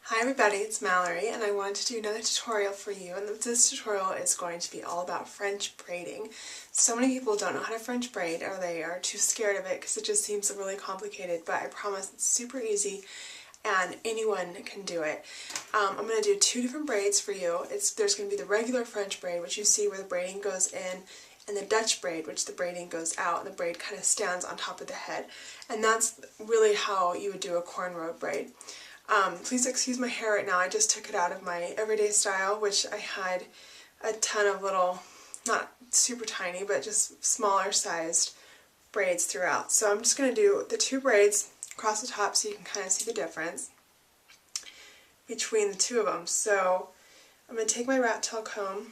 Hi everybody, it's Mallory and I wanted to do another tutorial for you, and this tutorial is going to be all about French braiding. So many people don't know how to French braid, or they are too scared of it because it just seems really complicated, but I promise it's super easy and anyone can do it. I'm going to do two different braids for you. There's going to be the regular French braid, which you see where the braiding goes in, and the Dutch braid, which the braiding goes out and the braid kind of stands on top of the head. And that's really how you would do a cornrow braid. Please excuse my hair right now, I just took it out of my everyday style, which I had a ton of little, not super tiny, but just smaller sized braids throughout. So I'm just going to do the two braids across the top so you can kind of see the difference between the two of them. So I'm going to take my rat tail comb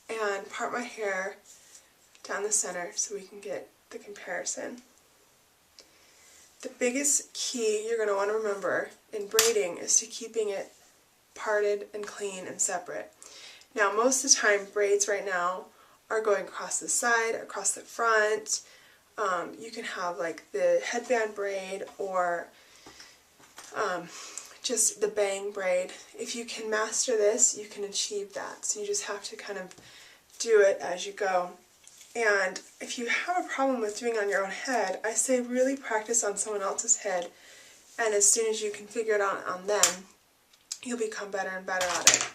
and part my hair down the center so we can get the comparison. The biggest key you're going to want to remember in braiding is to keeping it parted and clean and separate. Now most of the time braids right now are going across the side, across the front. You can have like the headband braid or just the bang braid. If you can master this, you can achieve that. So you just have to kind of do it as you go. And if you have a problem with doing it on your own head, I say really practice on someone else's head, and as soon as you can figure it out on them, you'll become better and better at it.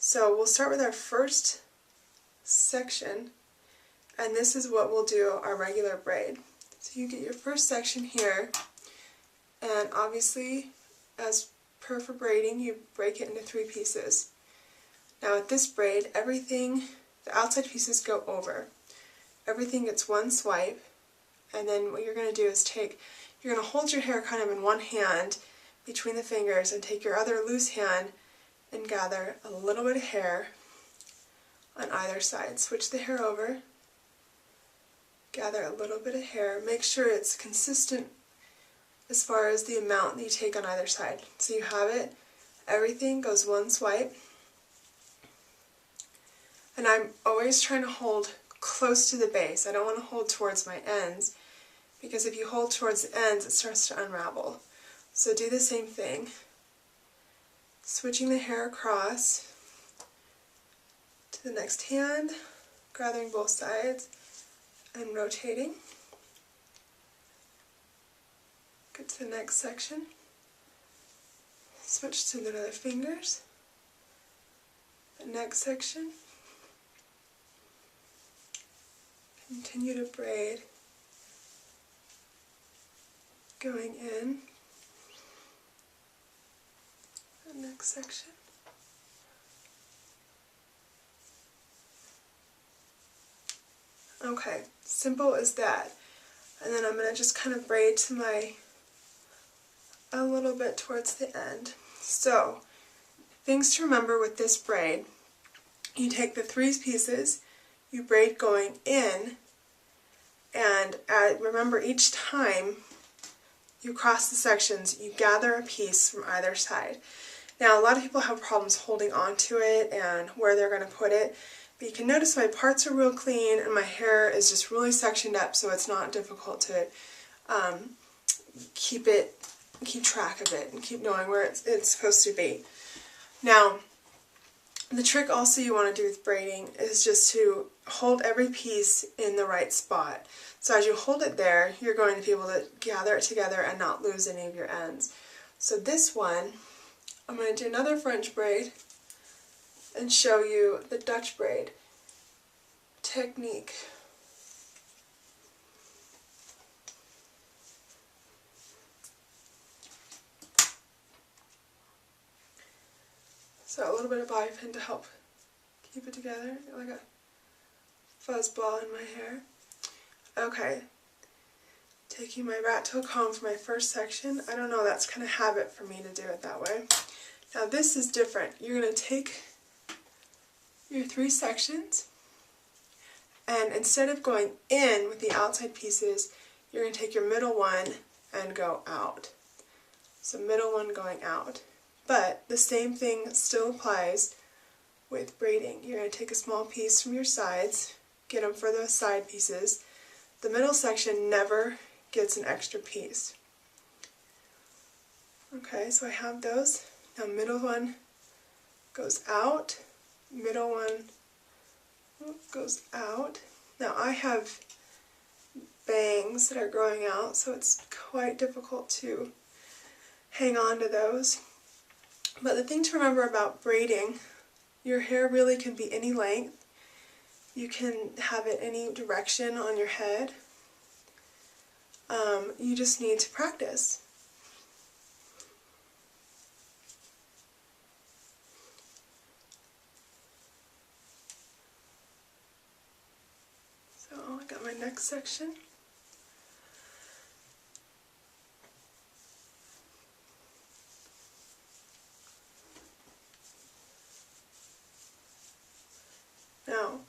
So we'll start with our first section, and this is what we'll do our regular braid. So you get your first section here, and obviously as per for braiding, you break it into 3 pieces. Now with this braid, everything, the outside pieces go over. Everything gets one swipe, and then what you're going to do is you're going to hold your hair kind of in one hand between the fingers and take your other loose hand and gather a little bit of hair on either side. Switch the hair over, gather a little bit of hair, make sure it's consistent as far as the amount that you take on either side. So you have it, everything goes one swipe, and I'm always trying to hold close to the base. I don't want to hold towards my ends, because if you hold towards the ends it starts to unravel. So do the same thing, switching the hair across to the next hand, gathering both sides and rotating. Get to the next section, switch to the other fingers, the next section. Continue to braid, going in, the next section. Okay, simple as that. And then I'm going to just kind of braid to a little bit towards the end. So, things to remember with this braid: you take the 3 pieces, you braid going in, and remember each time you cross the sections, you gather a piece from either side. Now a lot of people have problems holding on to it and where they're going to put it, but you can notice my parts are real clean and my hair is just really sectioned up, so it's not difficult to keep track of it and keep knowing where it's supposed to be. Now the trick also you want to do with braiding is just to hold every piece in the right spot. So as you hold it there, you're going to be able to gather it together and not lose any of your ends. So this one, I'm going to do another French braid and show you the Dutch braid technique. So a little bit of bobby pin to help keep it together, like a fuzz ball in my hair. Okay, taking my rat tail comb for my first section. I don't know, that's kind of habit for me to do it that way. Now this is different. You're going to take your 3 sections, and instead of going in with the outside pieces, you're going to take your middle one and go out. So middle one going out. But the same thing still applies with braiding. You're going to take a small piece from your sides, get them for the side pieces. The middle section never gets an extra piece. Okay, so I have those. Now middle one goes out, middle one goes out. Now I have bangs that are growing out, so it's quite difficult to hang on to those. But the thing to remember about braiding, your hair really can be any length. You can have it any direction on your head. You just need to practice. So I got my next section. Now,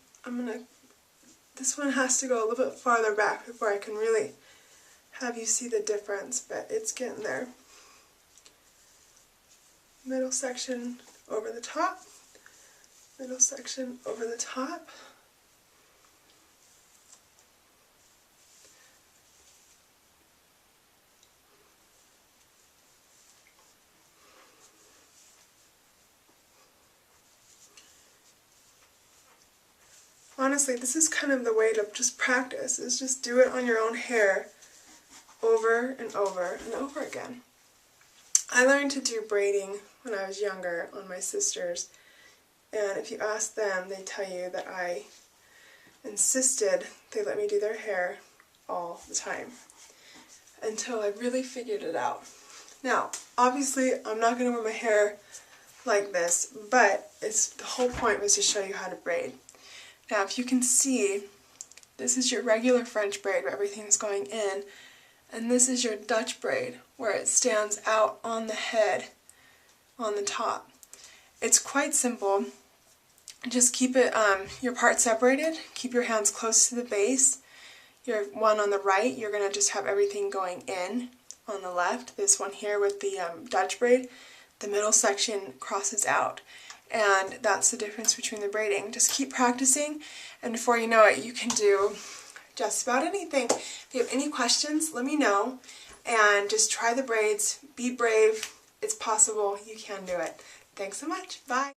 this one has to go a little bit farther back before I can really have you see the difference, but it's getting there. Middle section over the top, middle section over the top. Honestly, this is kind of the way to just practice, is just do it on your own hair over and over and over again. I learned to do braiding when I was younger on my sisters, and if you ask them, they tell you that I insisted they let me do their hair all the time until I really figured it out. Now, obviously, I'm not going to wear my hair like this, but the whole point was to show you how to braid. Now, if you can see, this is your regular French braid where everything's going in, and this is your Dutch braid where it stands out on the head, on the top. It's quite simple. Just keep it, your part separated, keep your hands close to the base. Your one on the right, you're going to just have everything going in. On the left, this one here with the Dutch braid, the middle section crosses out. And that's the difference between the braiding. Just keep practicing, and before you know it, you can do just about anything. If you have any questions, let me know, and just try the braids. Be brave. It's possible. You can do it. Thanks so much. Bye.